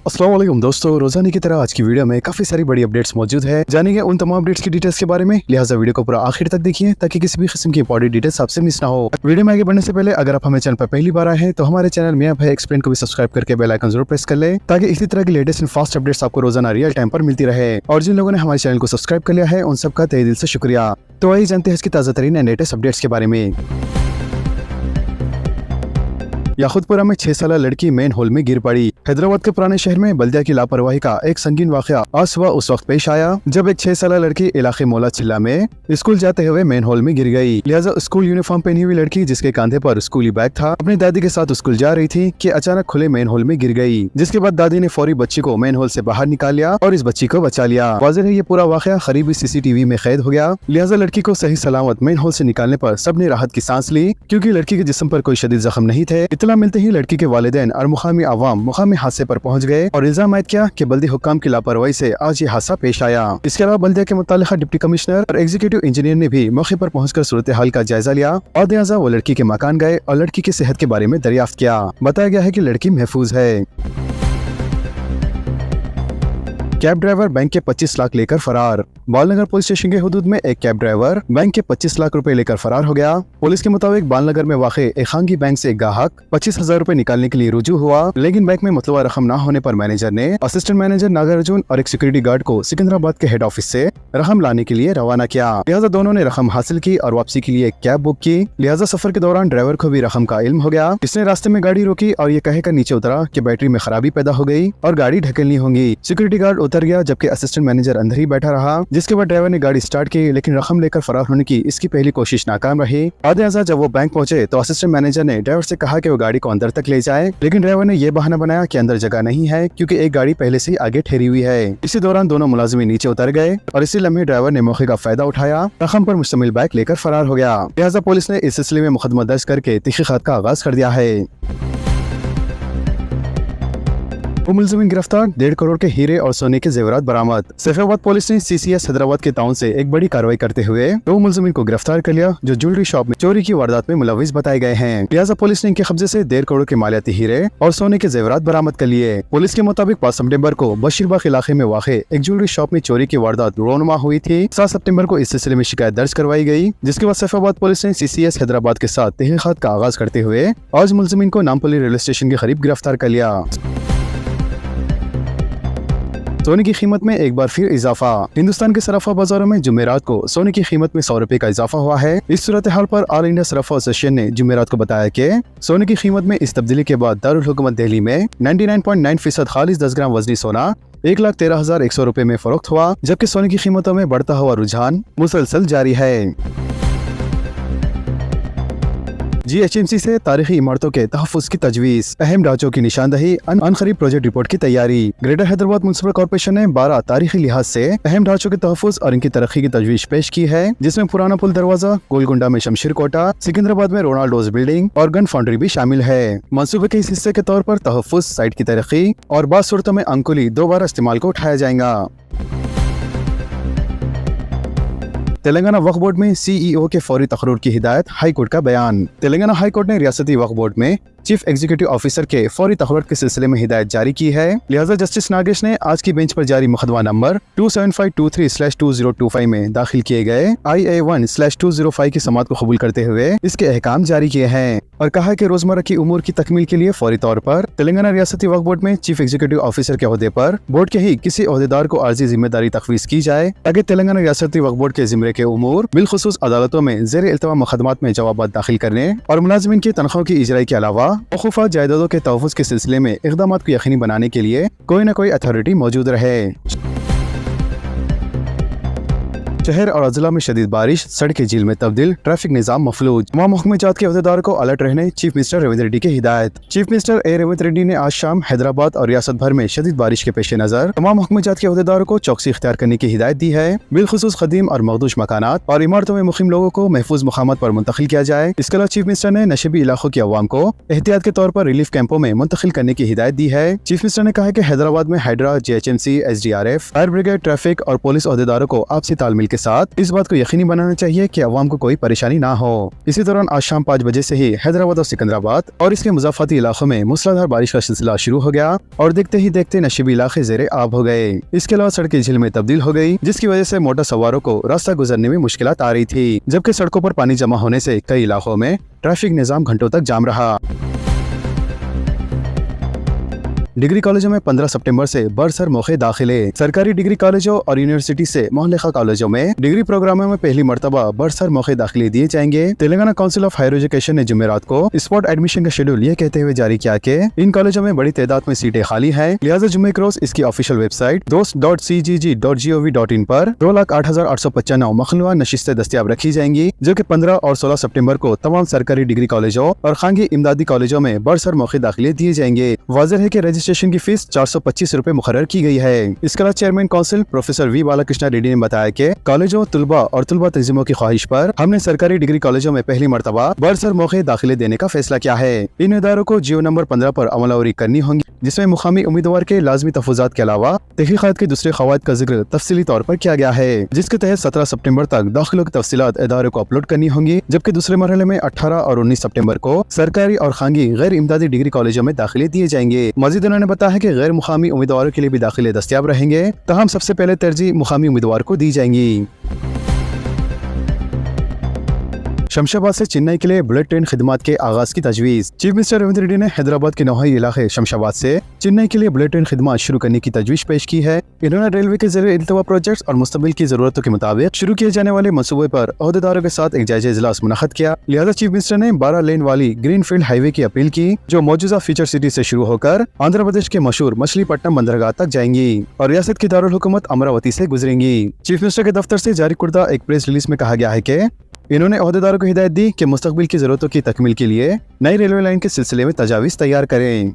अस्सलाम वालेकुम दोस्तों, रोजाना की तरह आज की वीडियो में काफी सारी बड़ी अपडेट्स मौजूद है। जानेंगे उन तमाम अपडेट्स की डिटेल्स के बारे में, लिहाजा वीडियो को पूरा आखिर तक देखिए ताकि किसी भी किस्म की इंपॉर्टेंट डिटेल्स आपसे मिस ना हो। वीडियो में आगे बढ़ने से पहले अगर आप हमें चैनल पर पहली बार आए हैं तो हमारे चैनल मियां भाई एक्सप्लेन को भी सब्सक्राइब करके बेल आइकन जरूर प्रेस कर ले ताकि इसी तरह की लेटेस्ट एंड फास्ट अपडेट्स आपको रोजाना रियल टाइम पर मिलती रहे। और जिन लोगों ने हमारे चैनल को सब्सक्राइब कर लिया है उन सबका तहे दिल से शुक्रिया। तो आइए जानते हैं इसकी ताज़ा तरीन एंड लेटेस्ट अपडेट्स के बारे में। याकुतपुरा में 6 साल लड़की मेन होल में गिर पड़ी। हैदराबाद के पुराने शहर में बल्दिया की लापरवाही का एक संगीन वाकया आज सुबह उस वक्त पेश आया जब एक 6 साल लड़की इलाके मोला चिल्ला में स्कूल जाते हुए मेन होल में गिर गई। लिहाजा स्कूल यूनिफॉर्म पहनी हुई लड़की जिसके कंधे पर स्कूली बैग था अपनी दादी के साथ स्कूल जा रही थी कि अचानक खुले मेन होल में गिर गई, जिसके बाद दादी ने फौरी बच्ची को मेन होल से बाहर निकाल लिया और इस बच्ची को बचा लिया। वाज़ेह है ये पूरा वाकया करीबी CCTV में कैद हो गया। लिहाजा लड़की को सही सलामत मेन होल से निकालने पर सबने राहत की सांस ली क्योंकि लड़की के जिस्म पर कोई शदीद जख्म नहीं थे। इत्तला मिलते ही लड़की के वालिदैन और मुकामी आवाम मुकामी हादसे पर पहुंच गए और इल्जाम आयद किया कि बल्दी हुक्काम की लापरवाही से आज ये हादसा पेश आया। इसके अलावा बल्दिया के मुतालिका डिप्टी कमिश्नर और एग्जीक्यूटिव इंजीनियर ने भी मौके पर पहुंचकर सूरत हाल का जायजा लिया और लिहाजा वो लड़की के मकान गए और लड़की की सेहत के बारे में दरियाफ्त किया। बताया गया है कि लड़की महफूज है। कैब ड्राइवर बैंक के 25 लाख लेकर फरार। बालनगर पुलिस स्टेशन के हुदूद में एक कैब ड्राइवर बैंक के 25 लाख रुपए लेकर फरार हो गया। पुलिस के मुताबिक बालनगर में वाक़े एक खानगी बैंक से एक ग्राहक 25,000 रुपए निकालने के लिए रुजू हुआ, लेकिन बैंक में मतलूबा रकम न होने पर मैनेजर ने असिस्टेंट मैनेजर नागार्जुन और एक सिक्योरिटी गार्ड को सिकंदराबाद के हेड ऑफिस से रकम लाने के लिए रवाना किया। लिहाजा दोनों ने रकम हासिल की और वापसी के लिए एक कैब बुक की। लिहाजा सफर के दौरान ड्राइवर को भी रकम का इल्म हो गया। इसने रास्ते में गाड़ी रोकी और ये कहकर नीचे उतरा कि बैटरी में खराबी पैदा हो गई और गाड़ी ढकेलनी होगी। सिक्योरिटी गार्ड उतर गया जबकि असिस्टेंट मैनेजर अंदर ही बैठा रहा, जिसके बाद ड्राइवर ने गाड़ी स्टार्ट की, लेकिन रकम लेकर फरार होने की इसकी पहली कोशिश नाकाम रही। आधे जब वो बैंक पहुंचे तो असिस्टेंट मैनेजर ने ड्राइवर से कहा कि वो गाड़ी को अंदर तक ले जाए, लेकिन ड्राइवर ने यह बहाना बनाया कि अंदर जगह नहीं है क्योंकि एक गाड़ी पहले से ही आगे ठहरी हुई है। इसी दौरान दोनों मुलाजिम नीचे उतर गए और इसी लम्हे ड्राइवर ने मौके का फायदा उठाया, रकम पर मुश्तमिल बाइक लेकर फरार हो गया। लिहाजा पुलिस ने इस सिलसिले में मुकदमा दर्ज करके तहकीकात का आगाज कर दिया है। मुलजिम गिरफ्तार, 1.5 करोड़ के हीरे और सोने के जेवरात बरामद। सैफाबाद पुलिस ने CCS हैदराबाद के ताउन से एक बड़ी कार्रवाई करते हुए 2 मुलजिम को गिरफ्तार कर लिया जो ज्वेलरी शॉप में चोरी की वारदात में मुलविस बताए गए हैं। लिहाजा पुलिस ने इनके कब्जे से 1.5 करोड़ के मालियाती हीरे और सोने के जेवरात बरामद कर लिए। पुलिस के मुताबिक 5 सितंबर को बशीरबाग इलाके में वाक़े एक ज्वेलरी शॉप में चोरी की वारदात रोनुमा हुई थी। 7 सितंबर को इस सिलसिले में शिकायत दर्ज करवाई गई, जिसके बाद सैफाबाद पुलिस ने CCS हैदराबाद के साथ तहकीकात का आगाज करते हुए आज मुलजिम को नामपल्ली रेलवे स्टेशन के करीब गिरफ्तार कर लिया। सोने की कीमत में एक बार फिर इजाफा। हिंदुस्तान के सराफा बाजारों में जुमेरात को सोने की कीमत में 100 रुपए का इजाफा हुआ है। इस सूरत हाल पर ऑल इंडिया सराफा एसोसिएशन ने जुमेरात को बताया कि सोने की कीमत में इस तब्दीली के बाद दारुल हुकूमत दिल्ली में 99.9% खालिस 10 ग्राम वजनी सोना 1,13,100 रुपए में फरोख्त हुआ, जबकि सोने की कीमतों में बढ़ता हुआ रुझान मुसलसल जारी है। GHMC से तारीखी इमारतों के तहफ़्फ़ुज़ की तजवीज़, अहम ढांचों की निशानदही, अनखरीद प्रोजेक्ट रिपोर्ट की तैयारी। ग्रेटर हैदराबाद म्युनिसिपल कॉर्पोरेशन ने 12 तारीखी लिहाज से अहम ढांचों के तहफ़्फ़ुज़ और इनकी तरक्की की तजवीज़ पेश की है, जिसमें पुराना पुल दरवाजा, गोलकुंडा में शमशीर कोटा, सिकंदराबाद में रोनाल्डोज बिल्डिंग और गन फाउंड्री भी शामिल है। मंसूबे के इस हिस्से के तौर पर तहफ़्फ़ुज़, साइट की तरक्की और बाज़ सूरतों में अंकुली दोबारा इस्तेमाल को उठाया जाएगा। तेलंगाना वक्फ बोर्ड में CEO के फौरी तकर्रुर की हिदायत, हाई कोर्ट का बयान। तेलंगाना हाई कोर्ट ने रियासती वक्फ बोर्ड में चीफ एग्जीक्यूटिव ऑफिसर के फौरी तकर्रुर के सिलसिले में हिदायत जारी की है। लिहाजा जस्टिस नागेश ने आज की बेंच पर जारी मुकदमा नंबर 27523/2025 में दाखिल किए गए IA1/205 की समाअत को कबूल करते हुए इसके अहकाम जारी किए हैं और कहा कि रोजमर्रा की उमूर की तकमील के लिए फौरी तौर पर तेलंगाना रियासती वक्फ बोर्ड में चीफ एग्जीक्यूटिव ऑफिसर के ओहदे पर बोर्ड के ही किसी ओहदेदार को आर्जी जिम्मेदारी तखवीज की जाए ताकि तेलंगाना रियासती वक्फ बोर्ड के जिम्मे के उमूर बिलखुसूस अदालतों में ज़ेर इल्तवा मुकदमात में जवाबात दाखिल करने और मुलाजिमीन की तनख्वाहों की इजराई के अलावा मौकूफा जायदादों के तहफ़्फ़ुज़ के सिलसिले में इक़दामात को यकीनी बनाने के लिए कोई न कोई अथॉरिटी मौजूद रहे। शहर और अजला में शदीद बारिश, सड़कें झील में तब्दील, ट्रैफिक निज़ाम मफलूज। तमाम महकमेजात के अहदेदार को अलर्ट रहने चीफ मिनिस्टर रेवंत रेड्डी की हिदायत। चीफ मिनिस्टर रेवंत रेड्डी ने आज शाम हैदराबाद और रियासत भर में शदीद बारिश के पेश नज़र तमाम महकमेजात के अहदेदारों को चौकसी इख्तियार करने की हिदायत दी है। बिलखुसूस कदीम और मखदूश मकानात और इमारतों में मुकीम लोगों को महफूज मकामात पर मुंतकिल किया जाए। इसके अलावा चीफ मिनिस्टर ने नशेबी इलाकों के अवाम को एहतियात के तौर पर रिलीफ कैंपों में मुंतकिल करने की हिदायत दी है। चीफ मिनिस्टर ने कहा कि हैदराबाद में hydra, GHMC, SDRF, fire brigade, traffic और पुलिस अहदेदारों को आपसी तालमेल के साथ इस बात को यकीनी बनाना चाहिए कि अवाम को कोई परेशानी ना हो। इसी दौरान आज शाम 5 बजे से ही हैदराबाद और सिकंदराबाद और इसके मुज़ाफ़ाती इलाकों में मूसलाधार बारिश का सिलसिला शुरू हो गया और देखते ही देखते नशीबी इलाके ज़ेरे आब हो गए। इसके अलावा सड़कें झील में तब्दील हो गई, जिसकी वजह से मोटर सवारों को रास्ता गुजरने में मुश्किलात आ रही थी, जबकि सड़कों पर पानी जमा होने से कई इलाकों में ट्रैफिक निजाम घंटों तक जाम रहा। डिग्री कॉलेजों में 15 सितंबर से बरसर मौके दाखिले। सरकारी डिग्री कॉलेजों और यूनिवर्सिटी से मोहल्लेखा कॉलेजों में डिग्री प्रोग्रामों में पहली मरतबा बरसर मौके दाखिले दिए जाएंगे। Telangana council of higher education ने जुमेरात को स्पॉट एडमिशन का शेड्यूल ये कहते हुए जारी किया कि इन कॉलेजों में बड़ी तादाद में सीटें खाली हैं, लिहाजा जुम्मे के रोज इसकी ऑफिशियल वेबसाइट dost.cgg.gov.in पर 2,08,895 मखलूआ नशिस्तें दस्तियाब रखी जाएंगी, जो कि 15 और 16 सितंबर को तमाम सरकारी डिग्री कॉलेजों और खानगी इमदादी कॉलेजों में बरसर मौके दाखिले दिए जाएंगे। वाज़ेह है कि रजिस्ट्रेशन की फीस 425 रुपए मुकर्रर की गई है। इसके अलावा chairman council professor V Balakrishna Reddy ने बताया कि कॉलेजों, तुलबा और तुलबा तंजीमों की ख्वाहिश पर हमने सरकारी डिग्री कॉलेजों में पहली मरतबा बरसर मौके दाखिले देने का फैसला किया है। इन इदारों को जियो नंबर 15 पर अमलावरी करनी होंगी, जिसमें मुकामी उम्मीदवार के लाजमी तहफ़्फ़ुज़ात के अलावा तहक़ीक़ात के दूसरे क़वायद का जिक्र तफसीली तौर पर किया गया है, जिसके तहत 17 सितंबर तक दाखिलों की तफसीलात इदारे को अपलोड करनी होंगी, जबकि दूसरे मरहले में 18 और 19 सितंबर को सरकारी और खानगी गैर इमदादी डिग्री कॉलेजों में दाखिले दिए जाएंगे। मज़ीद उन्होंने बताया है कि गैर मुकामी उम्मीदवारों के लिए भी दाखिले दस्तियाब रहेंगे, तहम सबसे पहले तरजीह मुकामी उम्मीदवार को दी जाएंगी। शमशाबाद से चेन्नई के लिए बुलेट ट्रेन खिदमात के आगाज की तजवीज़। चीफ मिनिस्टर रेवंत रेड्डी ने हैदराबाद के नौहाई इलाके शमशाबाद से चेन्नई के लिए बुलेट ट्रेन खिदमात शुरू करने की तजवीज़ पेश की है। इन्होंने रेलवे के जरिए इल्तवा प्रोजेक्ट्स और मुस्तकबिल की जरूरतों के मुताबिक शुरू किए जाने वाले मंसूबे पर अहदेदारों के साथ एक जायजा इजलास मुनअक्किद किया। लिहाजा चीफ मिनिस्टर ने 12 लेन वाली ग्रीन फील्ड हाईवे की अपील की, जो मौजूदा फीचर सिटी से शुरू होकर आंध्र प्रदेश के मशहूर मछलीपट्टनम बंदरगाह तक जाएंगी और रियासत की दारुल हुकूमत अमरावती से गुजरेंगी। चीफ मिनिस्टर के दफ्तर से जारी कुर्दा एक प्रेस रिलीज में कहा गया है कि इन्होंने अहदेदारों को हिदायत दी कि मुस्तकबिल की जरूरतों की तकमील के लिए नई रेलवे लाइन के सिलसिले में तजावीज़ तैयार करें।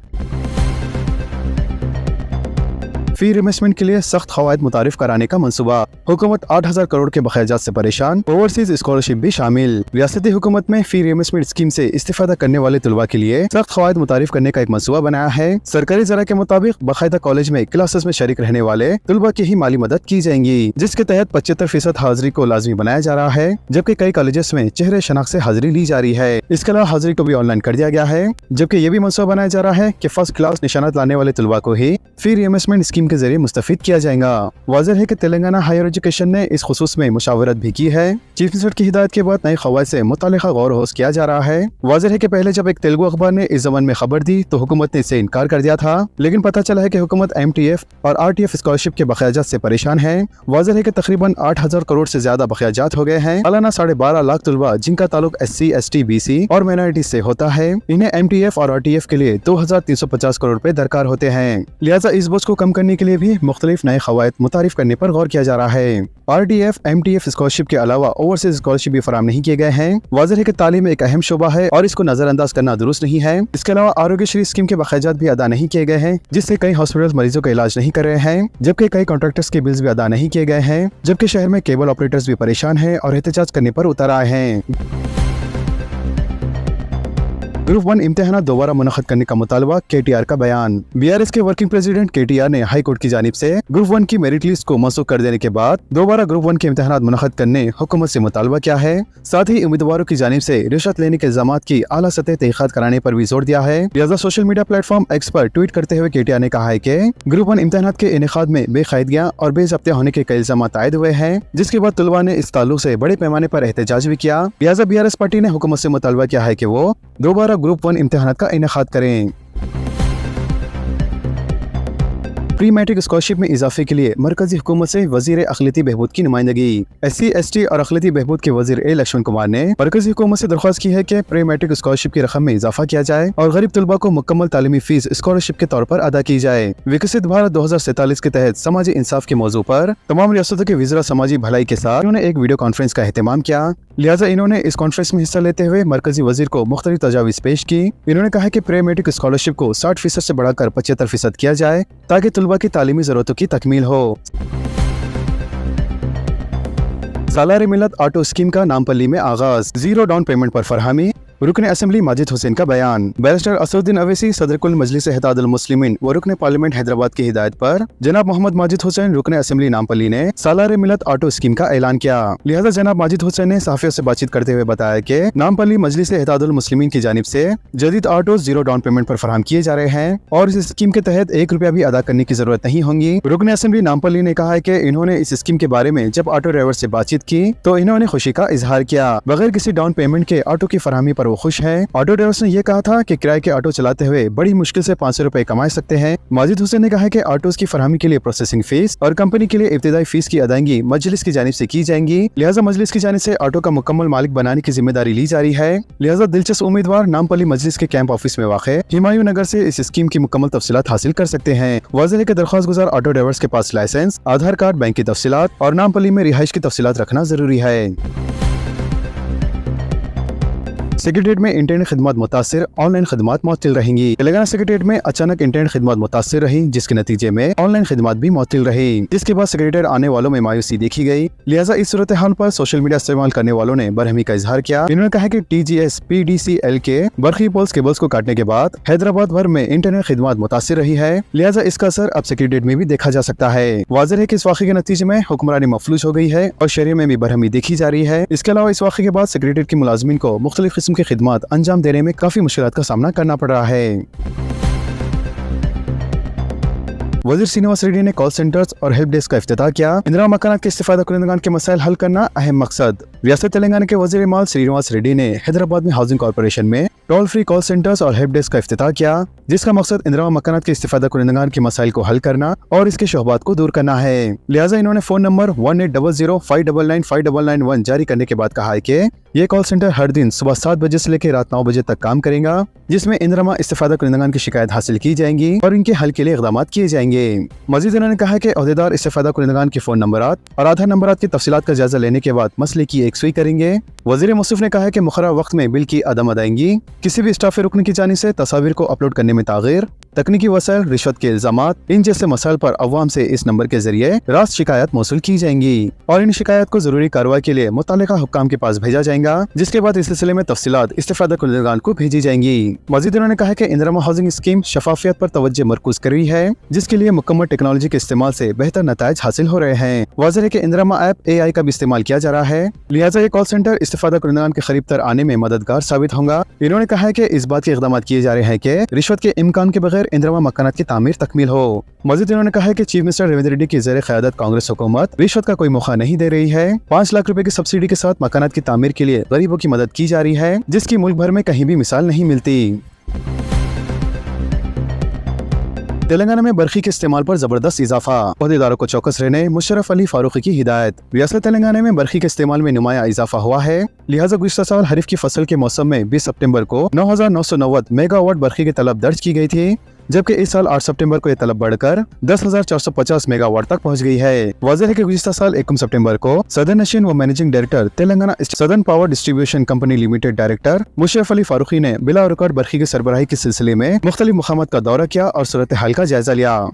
फी इन्वेस्टमेंट के लिए सख्त क़वायद मुतारिफ कराने का मंसूबा। हुकूमत 8,000 करोड़ के बकायाजात से परेशान, ओवरसीज स्कॉलरशिप भी शामिल। रियासती हुकूमत में फी इन्वेस्टमेंट स्कीम से इस्तेफादा करने वाले तुलबा के लिए सख्त क़वायद मुतारिफ करने का एक मंसूबा बनाया है। सरकारी ज़रा के मुताबिक बाकायदा कॉलेज में क्लासेस में शरीक रहने वाले तुलबा की ही माली मदद की जाएंगी, जिसके तहत 75% हाजिरी को लाजमी बनाया जा रहा है, जबकि कई कॉलेजेस में चेहरे शनाख्त से हाजिरी ली जा रही है। इसके अलावा हाजिरी को भी ऑनलाइन कर दिया गया है, जबकि ये भी मंसूबा बनाया जा रहा है कि फर्स्ट क्लास निशानात लाने वाले तुलबा को ही फी इन्वेस्टमेंट स्कीम के जरिए मुस्तफीद किया जाएगा। वाज़ेह है कि तेलंगाना हायर एजुकेशन ने इस खुसूस में मुशावरत भी की है। चीफ मिनिस्टर की हिदायत के बाद नए क़वायद से मुतालिका गौर होश किया जा रहा है। वाज़ेह है कि पहले जब एक तेलुगु अखबार ने इस ज़बान में खबर दी तो हुकूमत ने इससे इनकार कर दिया था, लेकिन पता चला है कि हुकूमत MTF और RTF स्कॉलरशिप के बकायाजात से परेशान है। वाज़ेह है कि तकरीबन 8,000 करोड़ से ज्यादा बकायाजात हो गए हैं। सालाना 12.5 लाख तुलबा जिनका ताल्लुक SC, ST, BC और माइनॉरिटी से होता है, इन्हें MTF और RTF के लिए 2,350 करोड़ रुपए दरकार होते हैं। लिहाजा इस बोझ को कम करने के लिए भी मुख्तलिफ नए क़वायद मुतारिफ करने पर गौर किया जा रहा है। RTF, MTF स्कॉलरशिप के अलावा ओवरसीज स्कॉलरशिप भी फराहम नहीं किए गए हैं। वाज़ेह है कि तालीम एक अहम शोबा है और इसको नजरअंदाज करना दुरुस्त नहीं है। इसके अलावा आरोग्यश्री स्कीम के बकायाजात भी अदा नहीं किए गए हैं, जिससे कई हॉस्पिटल मरीजों का इलाज नहीं कर रहे हैं, जबकि कई कॉन्ट्रैक्टर्स के बिल्स भी अदा नहीं किए गए हैं, जबकि शहर में केबल ऑपरेटर्स भी परेशान हैं और एहतजाज करने पर उतर आए हैं। ग्रुप 1 इम्तिहान दोबारा मुनक़्क़िद करने का मुतालबा, KTR का बयान। BRS के वर्किंग प्रेसिडेंट KTR ने हाई कोर्ट की जानिब से ग्रुप 1 की मेरिट लिस्ट को मनसूख कर देने के बाद दोबारा ग्रुप 1 के इम्तिहान मुनक़्क़िद करने हुकूमत से मुतालबा किया है। साथ ही उम्मीदवारों की जानिब से रिश्वत लेने के इल्ज़ामात की आला सतह तहक़ीक़ात कराने पर भी जोर दिया है। लिहाजा सोशल मीडिया प्लेटफॉर्म X पर ट्वीट करते हुए KTR ने कहा है कि ग्रुप 1 इम्तिहान के इनेकाद में बेकायदगियाँ और बेज़ाब्ता होने के कई इल्ज़ामात आयद हुए हैं, जिसके बाद तुलबा ने इस ताल्लुक से बड़े पैमाने पर एहतजाज भी किया। लिहाजा BRS पार्टी ने हुकूमत से मुतालबा किया है कि वो दोबारा ग्रुप 1 इम्तिहान का इनेकाद करें। प्री मैट्रिक स्कॉलरशिप में इजाफे के लिए मरकजी हुकूमत से वजीर अक़लियती बहबूद की नुमाइंदगी। SC, ST और अक़लियती बहबूद के वजीर A लक्ष्मण कुमार ने मरकजी हुकूमत से दरख्वास्त की है कि प्री मैट्रिक स्कॉलरशिप की रकम में इजाफा किया जाए और गरीब तलबा को मुकम्मल तालीमी फीस स्कॉलरशिप के तौर पर अदा की जाए। विकसित भारत 2047 के तहत समाजी इंसाफ के मौजू पर तमाम रियासतों के वज़ीर समाजी भलाई के साथ उन्होंने एक वीडियो कॉन्फ्रेंस का एहतमाम किया। लिहाजा इन्होंने इस कॉन्फ्रेंस में हिस्सा लेते हुए मरकजी वजीर को मुख्तलिफ तजावीज़ पेश की। इन्होंने कहा कि प्री मैट्रिक स्कॉलरशिप को 60% से बढ़ाकर 75% किया जाए, ताकि तलबा की तालीमी ज़रूरतों की तकमील हो। सालार मिलत ऑटो स्कीम का नामपल्ली में आगाज, जीरो डाउन पेमेंट पर फरहमी रुकन असेंबली माजिद हुसैन का बयान। बैरिस्टर असदुद्दीन अवैसी सदर कुल मजलिस इत्तेहादुल मुस्लिमीन व रुकन पार्लियामेंट हैदराबाद की हिदायत पर जनाब मोहम्मद माजिद हुसैन रुकन असेंबली नामपल्ली ने सालारे मिलत ऑटो स्कीम का ऐलान किया। लिहाजा जनाब माजिद हुसैन ने सहाफियों से बातचीत करते हुए बताया कि नामपल्ली मजलिस इत्तेहादुल मुस्लिमीन की जानिब से जदीद ऑटो 0 डाउन पेमेंट पर फराहम किए जा रहे हैं और इस स्कीम के तहत 1 रुपया भी अदा करने की जरूरत नहीं होगी। रुकन असेंबली नामपल्ली ने कहा है कि इन्होंने इस स्कीम के बारे में जब ऑटो ड्राइवर से बातचीत की तो इन्होंने खुशी का इजहार किया। बगैर किसी डाउन पेमेंट के ऑटो की फराहमी पर वो खुश है। ऑटो ड्राइवर्स ने यह कहा था कि किराए के ऑटो चलाते हुए बड़ी मुश्किल से 500 रुपए कमा सकते हैं। माजिद हुसैन ने कहा कि ऑटोज की फराहमी के लिए प्रोसेसिंग फीस और कंपनी के लिए इब्तिदाई फीस की अदायगी मजलिस की जानिब से की जाएंगी। लिहाजा मजलिस की जानिब से ऑटो का मुकम्मल मालिक बनाने की जिम्मेदारी ली जा रही है। लिहाजा दिलचस्प उम्मीदवार नामपल्ली मजलिस के कैंप ऑफिस में वाक़ हिमायूं नगर से इस स्कीम की मुकम्मल तफसीलात हासिल कर सकते हैं। वाज़ेह है कि दरख्वास्त गुजार ऑटो ड्राइवर्स के पास लाइसेंस, आधार कार्ड, बैंक की तफसीलात और नामपल्ली में रिहाइश की तफसीलात रखना जरूरी है। सेक्रेटेरिएट में इंटरनेट खिदमत मुतासिर, ऑनलाइन खिदमत मुअत्तिल रहेंगी। तेलंगाना सेक्रेटेरिएट में अचानक इंटरनेट खिदमत मुतासिर रही, जिसके नतीजे में ऑनलाइन खिदमत भी मुअत्तिल रही, जिसके बाद सेक्रेटेरिएट आने वालों में मायूसी देखी गई। लिहाजा इस सूरत हाल पर सोशल मीडिया इस्तेमाल करने वालों ने बरहमी का इजहार किया। इन्होंने कहा कि TGS PDCL के बरखी पोल्स केबल्स को काटने के बाद हैदराबाद भर में इंटरनेट खिदमत मुतासिर रही है। लिहाजा इसका असर अब सेक्रेटेरिएट में भी देखा जा सकता है। वाज़ेह है कि इस वाक़े के नतीजे में हुक्मरानी मफलूज हो गई है और शहरियों में भी बरहमी देखी जा रही है। इसके अलावा इस वाक़े के बाद सेक्रेटेरिएट के मुलाजमीन को मुख्तलिफ किस्म की खिदमत अंजाम देने में काफी मुश्किलात का सामना करना पड़ रहा है। वज़ीर श्रीनिवास रेड्डी ने कॉल सेंटर्स और हेल्प डेस्क का इफ्तिताह किया। इंदिरा मकानात के इस्तिफादा कुनिंदगान के मसाइल हल करना अहम मकसद। रियासत तेलंगाना के वज़ीर माल श्रीनिवास रेड्डी ने हैदराबाद में हाउसिंग कॉर्पोरेशन में टोल फ्री कॉल सेंटर्स और हेल्प डेस्क का इफ्तिताह किया, जिसका मकसद इंदिरा मकानात के इस्तिफादा कुनिंदगान के मसाइल को हल करना और इसके शोबात को दूर करना है। लिहाजा इन्होंने फोन नंबर 180059959991 जारी करने के बाद कहा है कि ये कॉल सेंटर हर दिन सुबह 7 बजे से लेकर रात 9 बजे तक काम करेगा, जिसमें इंदिरा इस्तिफादा कुनिंदगान की शिकायत हासिल की जाएंगी और इनके हल के लिए इक़दाम किए जाएंगे। मजीद इन्होंने कहा कि अहदेदार इस्तिफादा कुनिंदगान के फोन नंबरात और आधार नंबरात की तफसीलात का जायजा लेने के बाद मसले की एकसुई करेंगे। वज़ीर मुस्तफ़ ने कहा कि मुक़र्रर वक्त में बिल की अदम अदायगी, किसी भी स्टाफ रुकन की जानिब से तस्वीर को अपलोड करने में ताग़ीर, तकनीकी वसाइल, रिश्वत के इल्ज़ामात, इन जैसे मसाइल पर अवाम से इस नंबर के जरिए रास्त शिकायत मौसूल की जाएंगी और इन शिकायत को जरूरी कार्रवाई के लिए मुतालिका हुक्काम के पास भेजा जाएगा, जिसके बाद इस सिलसिले में तफसीलात इस्तिफादा कुनिंदगान को भेजी जाएंगी। मजीद उन्होंने कहा कि इंदिरा हाउसिंग स्कीम शफाफियत पर तवज्जो मरकूज कर रही है, जिसके लिए मुकम्मल टेक्नोलॉजी के इस्तेमाल से बेहतर नताइज हासिल हो रहे हैं। वाज़ेह है कि इंदिरा ऐप AI का भी इस्तेमाल किया जा रहा है। लिहाजा ये कॉल सेंटर इस्तिफादा कुनिंदगान के करीब तर आने में मददगार साबित होगा। इन्होंने कहा है कि इस बात के इक़दाम किए जा रहे हैं कि रिश्वत के इम्कान के बगैर इंदिरा मकानात की तामीर तकमील हो। मजीद इन्होंने कहा है कि चीफ मिनिस्टर रेवंत रेड्डी की ज़ेर क़यादत कांग्रेस हुकूमत रिश्वत का कोई मौका नहीं दे रही है। 5 लाख रुपए की सब्सिडी के साथ मकानात की तामीर के लिए गरीबों की मदद की जा रही है, जिसकी मुल्क भर में कहीं भी मिसाल नहीं मिलती। तेलंगाना में बरखी के इस्तेमाल पर जबरदस्त इजाफा, अहदेदारों को चौकस रहने मुशर्रफ अली फारूकी की हिदायत। रियासत तेलंगाना में बरखी के इस्तेमाल में नुमाया इजाफा हुआ है। लिहाजा गुज़िश्ता साल खरीफ की फसल के मौसम में 20 सितंबर को 9,990 मेगावाट बरखी की तलब दर्ज की गई थी, जबकि इस साल 8 सितंबर को यह तलब बढ़कर 10,450 मेगावाट तक पहुंच गई है। वाज़ेह है कि गुज़िश्ता साल 1 सितंबर को सदर नशीन व managing director Telangana southern power distribution company limited director Musharraf Ali Farooqui ने बिला रिकॉर्ड बरखी की सरबराही के सिलसिले में मुख्तलिफ मकामात का दौरा किया और सूरत हाल का जायजा लिया।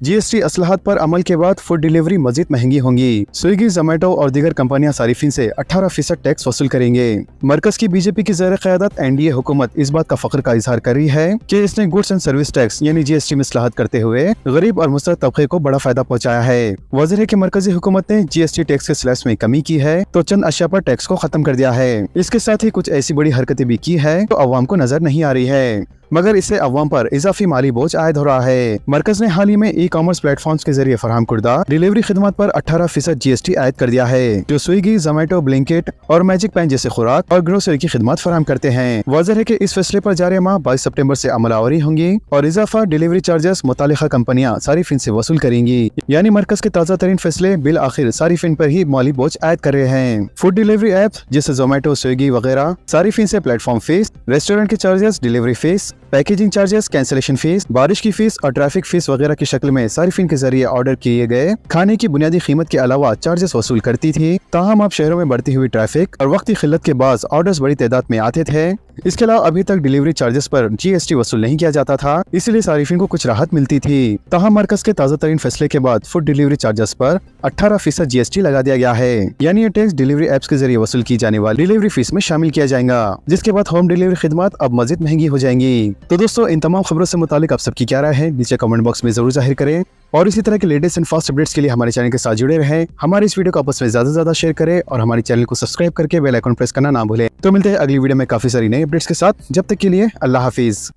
GST असलाहत पर अमल के बाद फूड डिलीवरी मजीद महंगी होंगी। स्विगी, जोमेटो और दीगर कंपनियां सारिफिन से 18% टैक्स वसूल करेंगे। मरकज की बीजेपी की ज़ेर क़यादत NDA हुकूमत इस बात का फख्र का इजहार कर रही है कि इसने गुड्स एंड सर्विस टैक्स यानी GST में असलाहत करते हुए गरीब और मुस्तहक़ तबके को बड़ा फायदा पहुँचाया है। वाज़ेह है कि मरकजी हुकूमत ने GST टैक्स के स्लैब्स में कमी की है तो चंद अशिया पर टैक्स को खत्म कर दिया है। इसके साथ ही कुछ ऐसी बड़ी हरकतें भी की है तो अवाम को नजर नहीं आ रही है, मगर इससे अवाम पर इजाफी माली बोझ आयद हो रहा है। मरकज ने हाल ही में ई-कॉमर्स प्लेटफॉर्म्स के जरिए फराहम करदा डिलीवरी खिदमत पर 18% GST आयद कर दिया है, जो स्विगी, जोमेटो, ब्लिंकिट और मैजिक पैन जैसे खुराक और ग्रोसरी की खिदमत फराहम करते हैं। वाज़ेह है कि इस फैसले पर जारी माह 22 सितंबर से अमलावरी होंगी और इजाफा डिलीवरी चार्जेस मुतालिका कंपनियां सारिफिन से वसूल करेंगी। यानी मरकज के ताज़ा तरीन फैसले बिल आखिर सारिफिन पर ही माली बोझ आयद कर रहे हैं। फूड डिलीवरी ऐप जैसे जोमेटो, स्विगी वगैरह सारिफिन से प्लेटफॉर्म फीस, रेस्टोरेंट के charges, delivery fees, packaging charges, cancellation fees, बारिश की फीस और ट्रैफिक फीस वगैरह की शक्ल में सारिफिन के जरिए ऑर्डर किए गए खाने की बुनियादी कीमत के अलावा चार्जेस वसूल करती थी। ताहम अब शहरों में बढ़ती हुई ट्रैफिक और वक्ती खिल्लत के बाद ऑर्डर्स बड़ी तादाद में आते थे, इसके अलावा अभी तक डिलीवरी चार्जेस पर GST वसूल नहीं किया जाता था, इसलिए सारिफिन को कुछ राहत मिलती थी। ताहम मरकज के ताज़ा तरीन फैसले के बाद फूड डिलीवरी चार्जेस पर 18% GST लगा दिया गया है, यानी ये टैक्स डिलीवरी एप्स के जरिए वसूल की जाने वाली डिलीवरी फीस में शामिल किया जाएगा, जिसके बाद होम डिलीवरी खिदमत अब मजीद महंगी हो जाएंगी। तो दोस्तों, इन तमाम खबरों से मुतालिक आप सबकी क्या राय है, नीचे कमेंट बॉक्स में जरूर जाहिर करें और इसी तरह के लेटेस्ट एंड फास्ट अपडेट्स के लिए हमारे चैनल के साथ जुड़े रहें। हमारे इस वीडियो को आपस में ज्यादा से ज्यादा शेयर करें और हमारे चैनल को सब्सक्राइब करके बेल आइकन प्रेस करना ना भूलें। तो मिलते हैं अगली वीडियो में काफी सारी नई अपडेट्स के साथ। जब तक के लिए अल्लाह हाफिज।